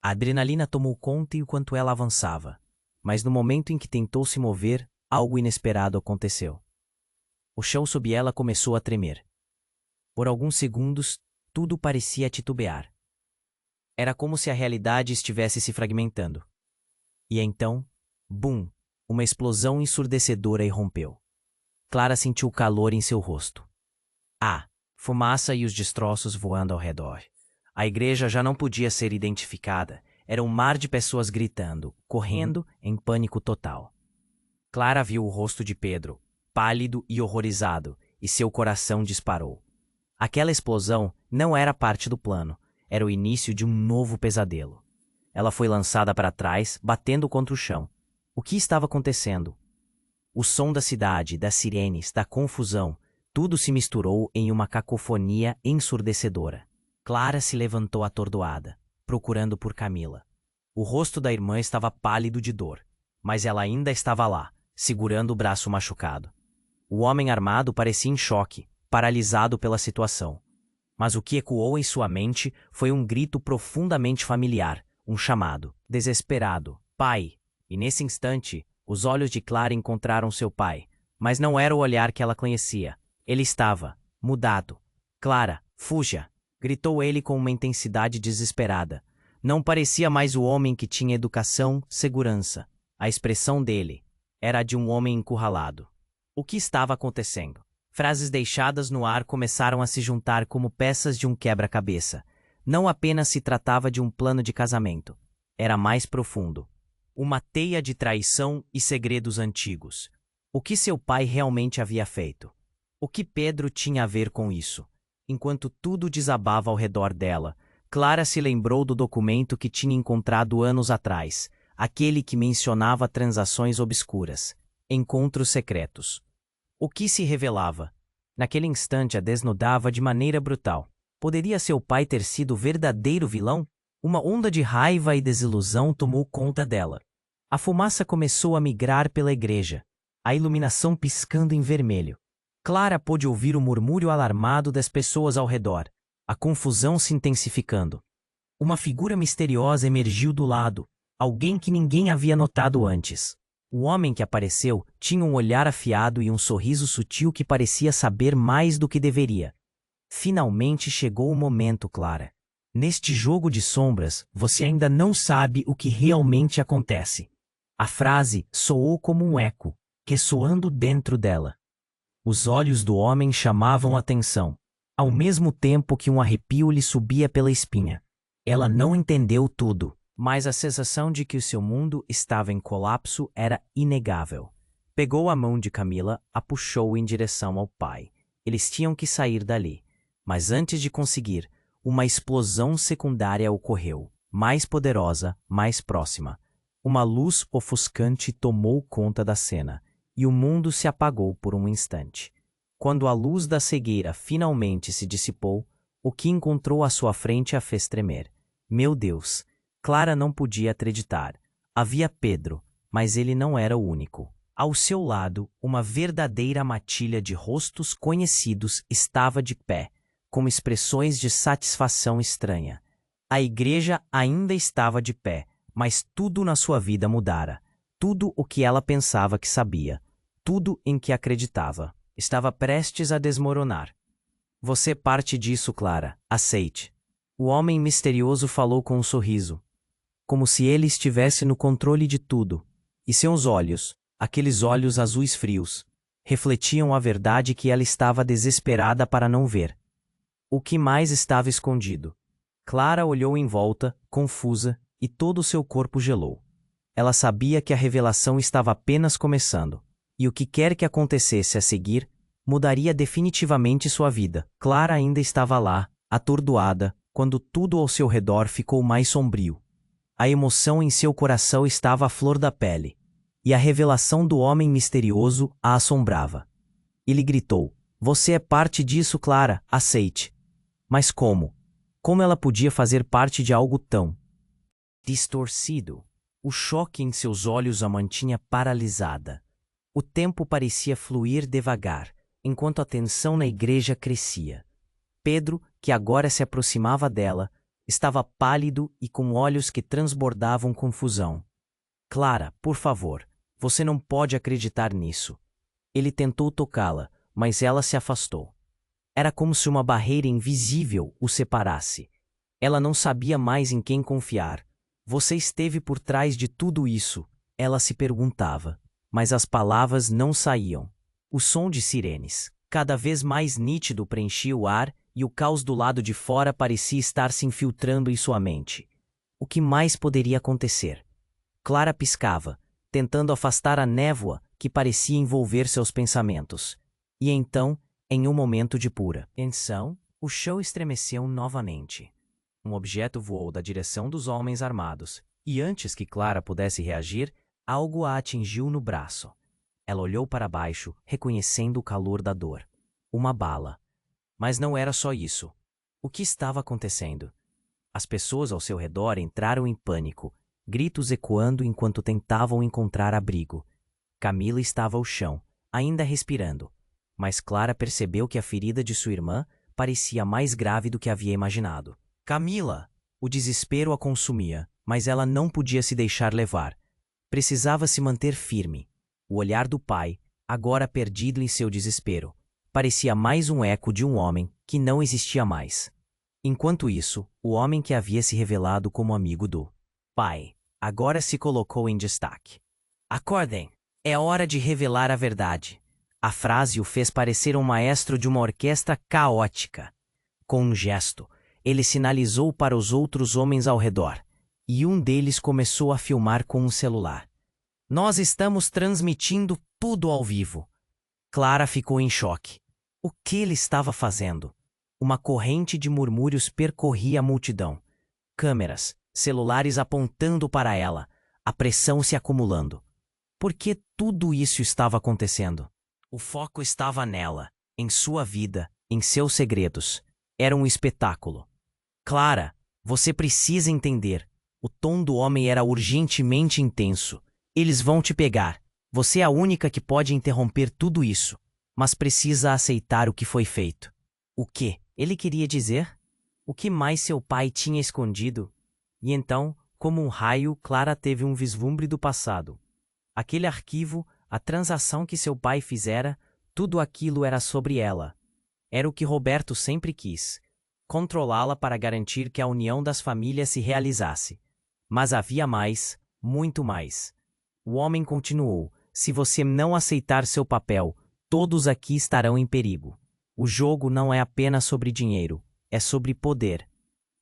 A adrenalina tomou conta enquanto ela avançava, mas no momento em que tentou se mover, algo inesperado aconteceu. O chão sob ela começou a tremer. Por alguns segundos, tudo parecia titubear. Era como se a realidade estivesse se fragmentando. E então, bum, uma explosão ensurdecedora irrompeu. Clara sentiu calor em seu rosto. Fumaça e os destroços voando ao redor. A igreja já não podia ser identificada. Era um mar de pessoas gritando, correndo, em pânico total. Clara viu o rosto de Pedro, pálido e horrorizado, e seu coração disparou. Aquela explosão não era parte do plano. Era o início de um novo pesadelo. Ela foi lançada para trás, batendo contra o chão. O que estava acontecendo? O som da cidade, das sirenes, da confusão, tudo se misturou em uma cacofonia ensurdecedora. Clara se levantou atordoada, procurando por Camila. O rosto da irmã estava pálido de dor, mas ela ainda estava lá, segurando o braço machucado. O homem armado parecia em choque, paralisado pela situação. Mas o que ecoou em sua mente foi um grito profundamente familiar, um chamado, desesperado, pai! E nesse instante, os olhos de Clara encontraram seu pai, mas não era o olhar que ela conhecia. Ele estava mudado. Clara, fuja! Gritou ele com uma intensidade desesperada. Não parecia mais o homem que tinha educação, segurança. A expressão dele era a de um homem encurralado. O que estava acontecendo? Frases deixadas no ar começaram a se juntar como peças de um quebra-cabeça. Não apenas se tratava de um plano de casamento. Era mais profundo. Uma teia de traição e segredos antigos. O que seu pai realmente havia feito? O que Pedro tinha a ver com isso? Enquanto tudo desabava ao redor dela, Clara se lembrou do documento que tinha encontrado anos atrás, aquele que mencionava transações obscuras, encontros secretos. O que se revelava? Naquele instante a desnudava de maneira brutal. Poderia seu pai ter sido o verdadeiro vilão? Uma onda de raiva e desilusão tomou conta dela. A fumaça começou a migrar pela igreja, a iluminação piscando em vermelho. Clara pôde ouvir o murmúrio alarmado das pessoas ao redor, a confusão se intensificando. Uma figura misteriosa emergiu do lado, alguém que ninguém havia notado antes. O homem que apareceu tinha um olhar afiado e um sorriso sutil que parecia saber mais do que deveria. Finalmente chegou o momento, Clara. Neste jogo de sombras, você ainda não sabe o que realmente acontece. A frase soou como um eco, ressoando dentro dela. Os olhos do homem chamavam atenção, ao mesmo tempo que um arrepio lhe subia pela espinha. Ela não entendeu tudo, mas a sensação de que o seu mundo estava em colapso era inegável. Pegou a mão de Camila, a puxou em direção ao pai. Eles tinham que sair dali. Mas antes de conseguir, uma explosão secundária ocorreu, mais poderosa, mais próxima. Uma luz ofuscante tomou conta da cena, e o mundo se apagou por um instante. Quando a luz da cegueira finalmente se dissipou, o que encontrou à sua frente a fez tremer. Meu Deus! Clara não podia acreditar. Havia Pedro, mas ele não era o único. Ao seu lado, uma verdadeira matilha de rostos conhecidos estava de pé, com expressões de satisfação estranha. A igreja ainda estava de pé, mas tudo na sua vida mudara. Tudo o que ela pensava que sabia, tudo em que acreditava, estava prestes a desmoronar. Você parte disso, Clara. Aceite. O homem misterioso falou com um sorriso, como se ele estivesse no controle de tudo, e seus olhos, aqueles olhos azuis frios, refletiam a verdade que ela estava desesperada para não ver. O que mais estava escondido? Clara olhou em volta, confusa, e todo o seu corpo gelou. Ela sabia que a revelação estava apenas começando, e o que quer que acontecesse a seguir, mudaria definitivamente sua vida. Clara ainda estava lá, atordoada, quando tudo ao seu redor ficou mais sombrio. A emoção em seu coração estava à flor da pele, e a revelação do homem misterioso a assombrava. Ele gritou, você é parte disso, Clara, aceite. Mas como? Como ela podia fazer parte de algo tão distorcido? O choque em seus olhos a mantinha paralisada. O tempo parecia fluir devagar, enquanto a tensão na igreja crescia. Pedro, que agora se aproximava dela, estava pálido e com olhos que transbordavam confusão. Clara, por favor, você não pode acreditar nisso. Ele tentou tocá-la, mas ela se afastou. Era como se uma barreira invisível o separasse. Ela não sabia mais em quem confiar. Você esteve por trás de tudo isso, ela se perguntava, mas as palavras não saíam. O som de sirenes, cada vez mais nítido, preenchia o ar e o caos do lado de fora parecia estar se infiltrando em sua mente. O que mais poderia acontecer? Clara piscava, tentando afastar a névoa que parecia envolver seus pensamentos. E então, em um momento de pura tensão, o chão estremeceu novamente. Um objeto voou da direção dos homens armados, e antes que Clara pudesse reagir, algo a atingiu no braço. Ela olhou para baixo, reconhecendo o calor da dor. Uma bala. Mas não era só isso. O que estava acontecendo? As pessoas ao seu redor entraram em pânico, gritos ecoando enquanto tentavam encontrar abrigo. Camila estava ao chão, ainda respirando, mas Clara percebeu que a ferida de sua irmã parecia mais grave do que havia imaginado. Camila! O desespero a consumia, mas ela não podia se deixar levar. Precisava se manter firme. O olhar do pai, agora perdido em seu desespero, parecia mais um eco de um homem que não existia mais. Enquanto isso, o homem que havia se revelado como amigo do pai, agora se colocou em destaque. Acordem! É hora de revelar a verdade. A frase o fez parecer um maestro de uma orquestra caótica. Com um gesto, ele sinalizou para os outros homens ao redor, e um deles começou a filmar com um celular. Nós estamos transmitindo tudo ao vivo. Clara ficou em choque. O que ele estava fazendo? Uma corrente de murmúrios percorria a multidão. Câmeras, celulares apontando para ela, a pressão se acumulando. Por que tudo isso estava acontecendo? O foco estava nela, em sua vida, em seus segredos. Era um espetáculo. Clara, você precisa entender. O tom do homem era urgentemente intenso. Eles vão te pegar. Você é a única que pode interromper tudo isso. Mas precisa aceitar o que foi feito. O que ele queria dizer? O que mais seu pai tinha escondido? E então, como um raio, Clara teve um vislumbre do passado. Aquele arquivo, a transação que seu pai fizera, tudo aquilo era sobre ela. Era o que Roberto sempre quis. Controlá-la para garantir que a união das famílias se realizasse. Mas havia mais, muito mais. O homem continuou: se você não aceitar seu papel, todos aqui estarão em perigo. O jogo não é apenas sobre dinheiro, é sobre poder.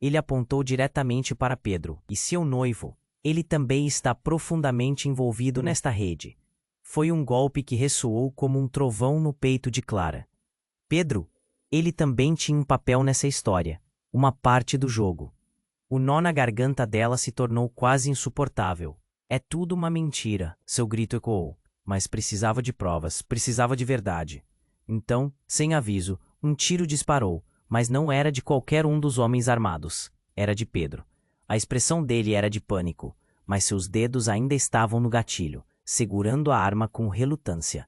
Ele apontou diretamente para Pedro, e seu noivo. Ele também está profundamente envolvido nesta rede. Foi um golpe que ressoou como um trovão no peito de Clara. Pedro, ele também tinha um papel nessa história, uma parte do jogo. O nó na garganta dela se tornou quase insuportável. É tudo uma mentira, seu grito ecoou. Mas precisava de provas, precisava de verdade. Então, sem aviso, um tiro disparou, mas não era de qualquer um dos homens armados. Era de Pedro. A expressão dele era de pânico, mas seus dedos ainda estavam no gatilho, segurando a arma com relutância.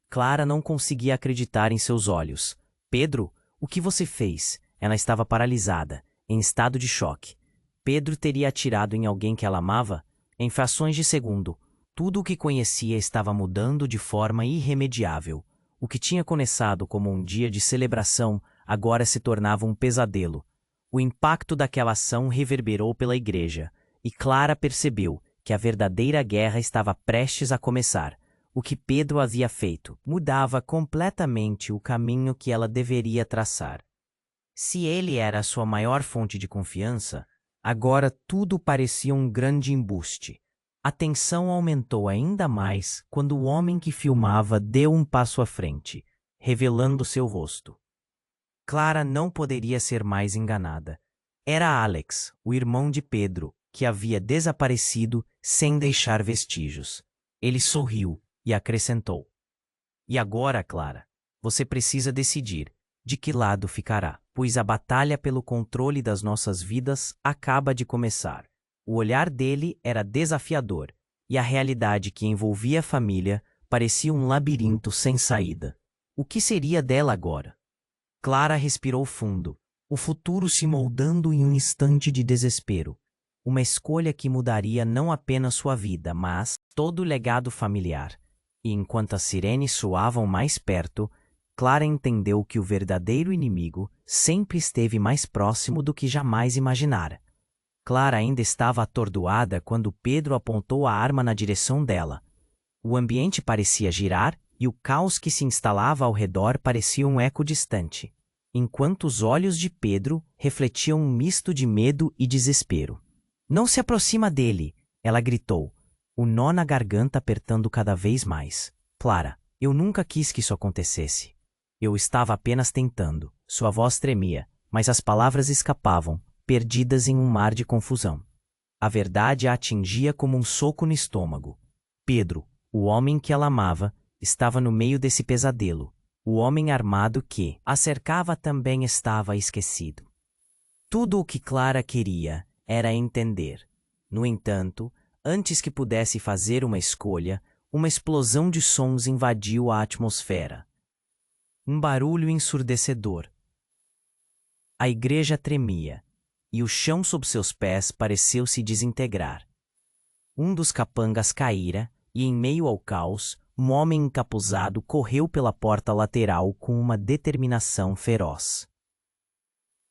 Clara não conseguia acreditar em seus olhos. Pedro, o que você fez? Ela estava paralisada, em estado de choque. Pedro teria atirado em alguém que ela amava? Em frações de segundo, tudo o que conhecia estava mudando de forma irremediável. O que tinha começado como um dia de celebração agora se tornava um pesadelo. O impacto daquela ação reverberou pela igreja, e Clara percebeu que a verdadeira guerra estava prestes a começar. O que Pedro havia feito mudava completamente o caminho que ela deveria traçar. Se ele era a sua maior fonte de confiança, agora tudo parecia um grande embuste. A tensão aumentou ainda mais quando o homem que filmava deu um passo à frente, revelando seu rosto. Clara não poderia ser mais enganada. Era Alex, o irmão de Pedro, que havia desaparecido sem deixar vestígios. Ele sorriu e acrescentou: "E agora, Clara, você precisa decidir de que lado ficará, pois a batalha pelo controle das nossas vidas acaba de começar." O olhar dele era desafiador, e a realidade que envolvia a família parecia um labirinto sem saída. O que seria dela agora? Clara respirou fundo, o futuro se moldando em um instante de desespero. Uma escolha que mudaria não apenas sua vida, mas todo o legado familiar. E enquanto as sirenes soavam mais perto, Clara entendeu que o verdadeiro inimigo sempre esteve mais próximo do que jamais imaginara. Clara ainda estava atordoada quando Pedro apontou a arma na direção dela. O ambiente parecia girar e o caos que se instalava ao redor parecia um eco distante, enquanto os olhos de Pedro refletiam um misto de medo e desespero. "Não se aproxima dele!" ela gritou, o nó na garganta apertando cada vez mais. "Clara, eu nunca quis que isso acontecesse. Eu estava apenas tentando." Sua voz tremia, mas as palavras escapavam, perdidas em um mar de confusão. A verdade a atingia como um soco no estômago. Pedro, o homem que ela amava, estava no meio desse pesadelo. O homem armado que a cercava também estava esquecido. Tudo o que Clara queria era entender. No entanto, antes que pudesse fazer uma escolha, uma explosão de sons invadiu a atmosfera. Um barulho ensurdecedor. A igreja tremia, e o chão sob seus pés pareceu se desintegrar. Um dos capangas caíra, e em meio ao caos, um homem encapuzado correu pela porta lateral com uma determinação feroz.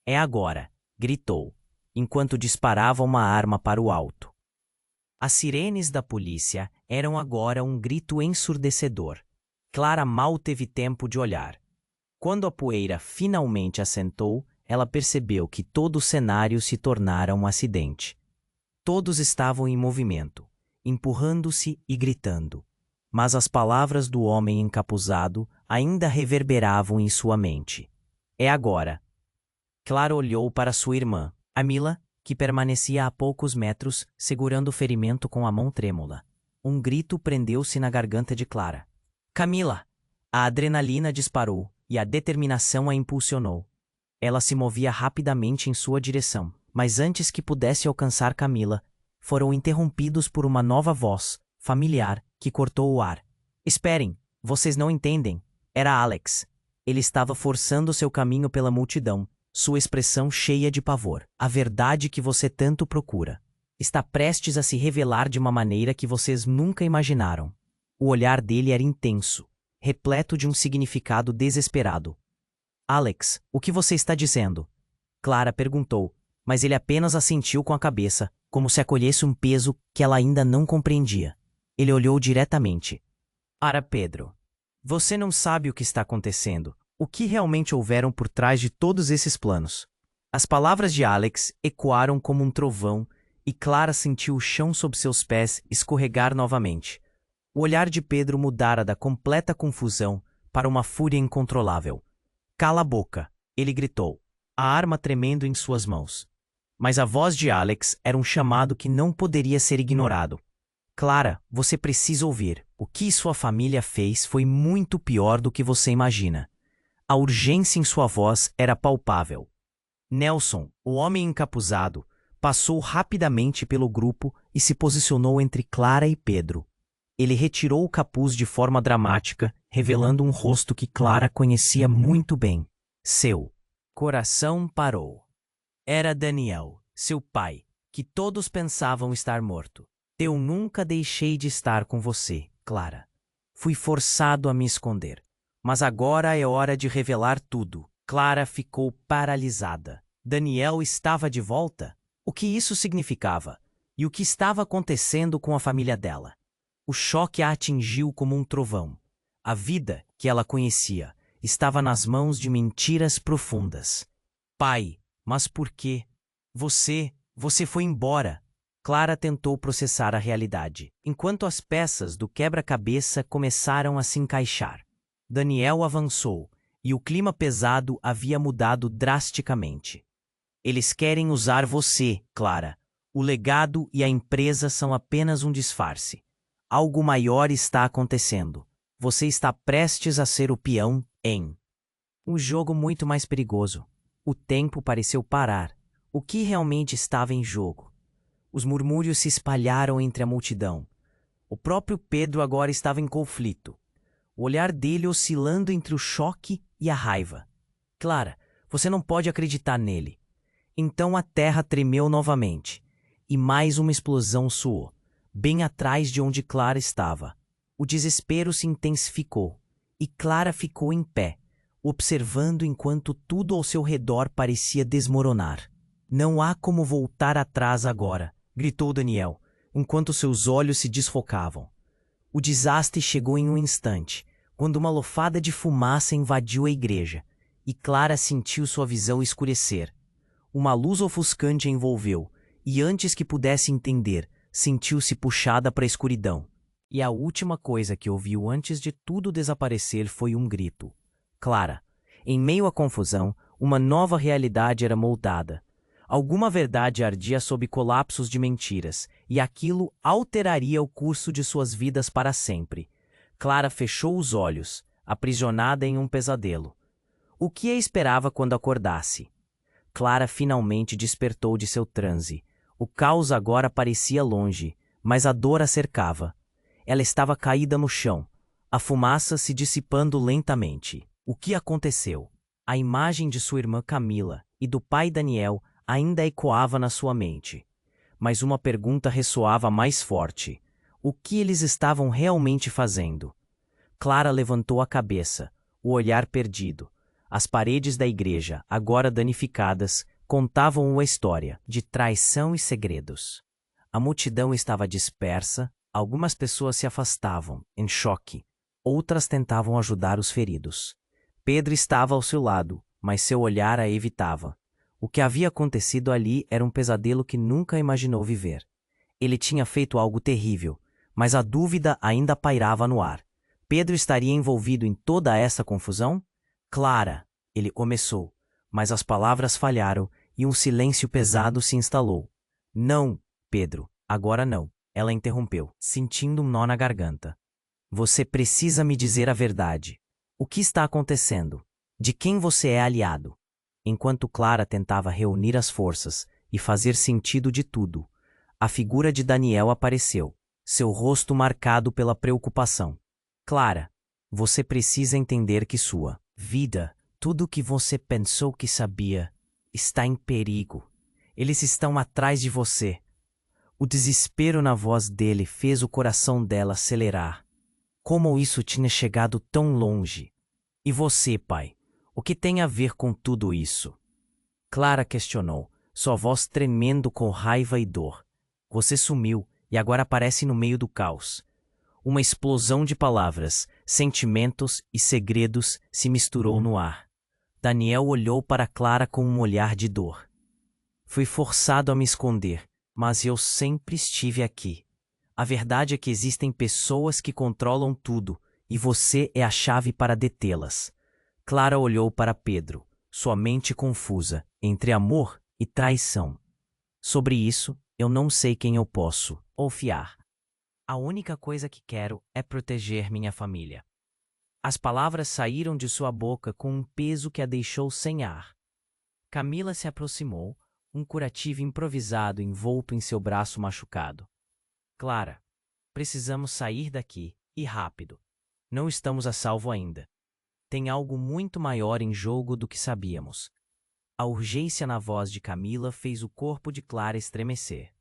"É agora!" gritou, enquanto disparava uma arma para o alto. As sirenes da polícia eram agora um grito ensurdecedor. Clara mal teve tempo de olhar. Quando a poeira finalmente assentou, ela percebeu que todo o cenário se tornara um acidente. Todos estavam em movimento, empurrando-se e gritando. Mas as palavras do homem encapuzado ainda reverberavam em sua mente. É agora. Clara olhou para sua irmã, Amila, que permanecia a poucos metros, segurando o ferimento com a mão trêmula. Um grito prendeu-se na garganta de Clara. Camila! A adrenalina disparou e a determinação a impulsionou. Ela se movia rapidamente em sua direção, mas antes que pudesse alcançar Camila, foram interrompidos por uma nova voz, familiar, que cortou o ar. Esperem, vocês não entendem. Era Alex. Ele estava forçando seu caminho pela multidão, sua expressão cheia de pavor. A verdade que você tanto procura está prestes a se revelar de uma maneira que vocês nunca imaginaram. O olhar dele era intenso, repleto de um significado desesperado. Alex, o que você está dizendo? Clara perguntou, mas ele apenas assentiu com a cabeça, como se acolhesse um peso que ela ainda não compreendia. Ele olhou diretamente. Ara Pedro, você não sabe o que está acontecendo, o que realmente houveram por trás de todos esses planos. As palavras de Alex ecoaram como um trovão e Clara sentiu o chão sob seus pés escorregar novamente. O olhar de Pedro mudara da completa confusão para uma fúria incontrolável. Cala a boca, ele gritou, a arma tremendo em suas mãos. Mas a voz de Alex era um chamado que não poderia ser ignorado. Clara, você precisa ouvir. O que sua família fez foi muito pior do que você imagina. A urgência em sua voz era palpável. Nelson, o homem encapuzado, passou rapidamente pelo grupo e se posicionou entre Clara e Pedro. Ele retirou o capuz de forma dramática, revelando um rosto que Clara conhecia muito bem. Seu coração parou. Era Daniel, seu pai, que todos pensavam estar morto. Eu nunca deixei de estar com você, Clara. Fui forçado a me esconder. Mas agora é hora de revelar tudo. Clara ficou paralisada. Daniel estava de volta? O que isso significava? E o que estava acontecendo com a família dela? O choque a atingiu como um trovão. A vida, que ela conhecia, estava nas mãos de mentiras profundas. Pai, mas por quê? Você foi embora. Clara tentou processar a realidade, enquanto as peças do quebra-cabeça começaram a se encaixar. Daniel avançou, e o clima pesado havia mudado drasticamente. Eles querem usar você, Clara. O legado e a empresa são apenas um disfarce. Algo maior está acontecendo. Você está prestes a ser o peão em um jogo muito mais perigoso. O tempo pareceu parar. O que realmente estava em jogo? Os murmúrios se espalharam entre a multidão. O próprio Pedro agora estava em conflito. O olhar dele oscilando entre o choque e a raiva. Clara, você não pode acreditar nele. Então a terra tremeu novamente, e mais uma explosão soou, bem atrás de onde Clara estava. O desespero se intensificou, e Clara ficou em pé, observando enquanto tudo ao seu redor parecia desmoronar. Não há como voltar atrás agora, gritou Daniel, enquanto seus olhos se desfocavam. O desastre chegou em um instante, quando uma lofada de fumaça invadiu a igreja, e Clara sentiu sua visão escurecer. Uma luz ofuscante a envolveu, e antes que pudesse entender, sentiu-se puxada para a escuridão. E a última coisa que ouviu antes de tudo desaparecer foi um grito. Clara. Em meio à confusão, uma nova realidade era moldada. Alguma verdade ardia sob colapsos de mentiras, e aquilo alteraria o curso de suas vidas para sempre. Clara fechou os olhos, aprisionada em um pesadelo. O que a esperava quando acordasse? Clara finalmente despertou de seu transe. O caos agora parecia longe, mas a dor a cercava. Ela estava caída no chão, a fumaça se dissipando lentamente. O que aconteceu? A imagem de sua irmã Camila e do pai Daniel ainda ecoava na sua mente. Mas uma pergunta ressoava mais forte. O que eles estavam realmente fazendo? Clara levantou a cabeça, o olhar perdido. As paredes da igreja, agora danificadas, contavam uma história de traição e segredos. A multidão estava dispersa, algumas pessoas se afastavam, em choque. outras tentavam ajudar os feridos. Pedro estava ao seu lado, mas seu olhar a evitava. O que havia acontecido ali era um pesadelo que nunca imaginou viver. Ele tinha feito algo terrível, mas a dúvida ainda pairava no ar. Pedro estaria envolvido em toda essa confusão? Clara, ele começou, mas as palavras falharam e um silêncio pesado se instalou. Não, Pedro, agora não, ela interrompeu, sentindo um nó na garganta. Você precisa me dizer a verdade. O que está acontecendo? De quem você é aliado? Enquanto Clara tentava reunir as forças e fazer sentido de tudo, a figura de Daniel apareceu, seu rosto marcado pela preocupação. Clara, você precisa entender que sua vida, tudo o que você pensou que sabia, está em perigo. Eles estão atrás de você. O desespero na voz dele fez o coração dela acelerar. Como isso tinha chegado tão longe? E você, pai? O que tem a ver com tudo isso? Clara questionou, sua voz tremendo com raiva e dor. Você sumiu e agora aparece no meio do caos. Uma explosão de palavras, sentimentos e segredos se misturou no ar. Daniel olhou para Clara com um olhar de dor. Fui forçado a me esconder, mas eu sempre estive aqui. A verdade é que existem pessoas que controlam tudo e você é a chave para detê-las. Clara olhou para Pedro, sua mente confusa, entre amor e traição. Sobre isso, eu não sei quem eu posso confiar. A única coisa que quero é proteger minha família. As palavras saíram de sua boca com um peso que a deixou sem ar. Camila se aproximou, um curativo improvisado envolto em seu braço machucado. Clara, precisamos sair daqui, e rápido. Não estamos a salvo ainda. Tem algo muito maior em jogo do que sabíamos. A urgência na voz de Camila fez o corpo de Clara estremecer.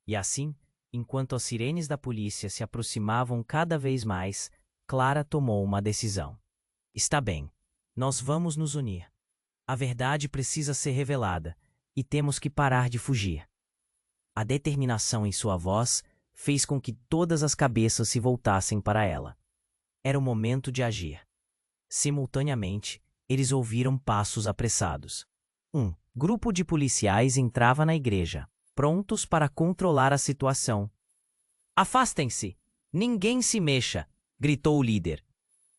E assim, enquanto as sirenes da polícia se aproximavam cada vez mais, Clara tomou uma decisão. Está bem, nós vamos nos unir. A verdade precisa ser revelada, e temos que parar de fugir. A determinação em sua voz fez com que todas as cabeças se voltassem para ela. Era o momento de agir. Simultaneamente, eles ouviram passos apressados. Um grupo de policiais entrava na igreja, prontos para controlar a situação. Afastem-se! Ninguém se mexa! Gritou o líder.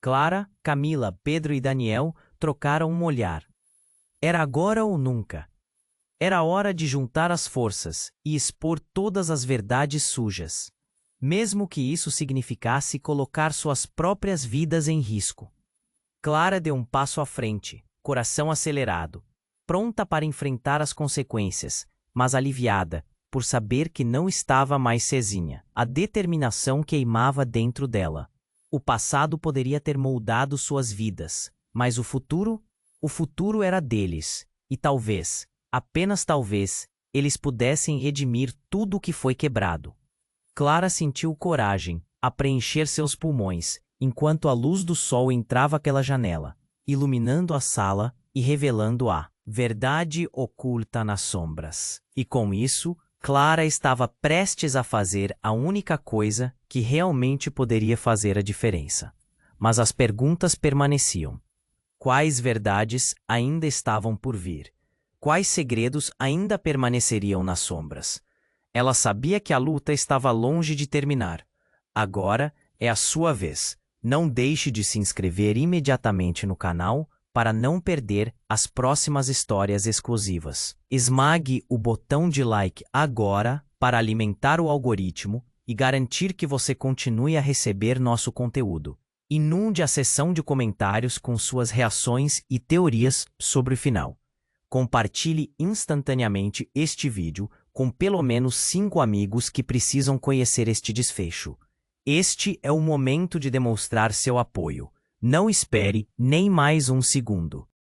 Clara, Camila, Pedro e Daniel trocaram um olhar. Era agora ou nunca. Era hora de juntar as forças e expor todas as verdades sujas, mesmo que isso significasse colocar suas próprias vidas em risco. Clara deu um passo à frente, coração acelerado, pronta para enfrentar as consequências, mas aliviada, por saber que não estava mais sozinha. A determinação queimava dentro dela. O passado poderia ter moldado suas vidas, mas o futuro era deles, e talvez, apenas talvez, eles pudessem redimir tudo o que foi quebrado. Clara sentiu coragem a preencher seus pulmões, enquanto a luz do sol entrava pela janela, iluminando a sala e revelando a verdade oculta nas sombras. E com isso, Clara estava prestes a fazer a única coisa que realmente poderia fazer a diferença. Mas as perguntas permaneciam. Quais verdades ainda estavam por vir? Quais segredos ainda permaneceriam nas sombras? Ela sabia que a luta estava longe de terminar. Agora é a sua vez. Não deixe de se inscrever imediatamente no canal para não perder as próximas histórias exclusivas. Esmague o botão de like agora para alimentar o algoritmo e garantir que você continue a receber nosso conteúdo. Inunde a seção de comentários com suas reações e teorias sobre o final. Compartilhe instantaneamente este vídeo com pelo menos 5 amigos que precisam conhecer este desfecho. Este é o momento de demonstrar seu apoio. Não espere nem mais um segundo.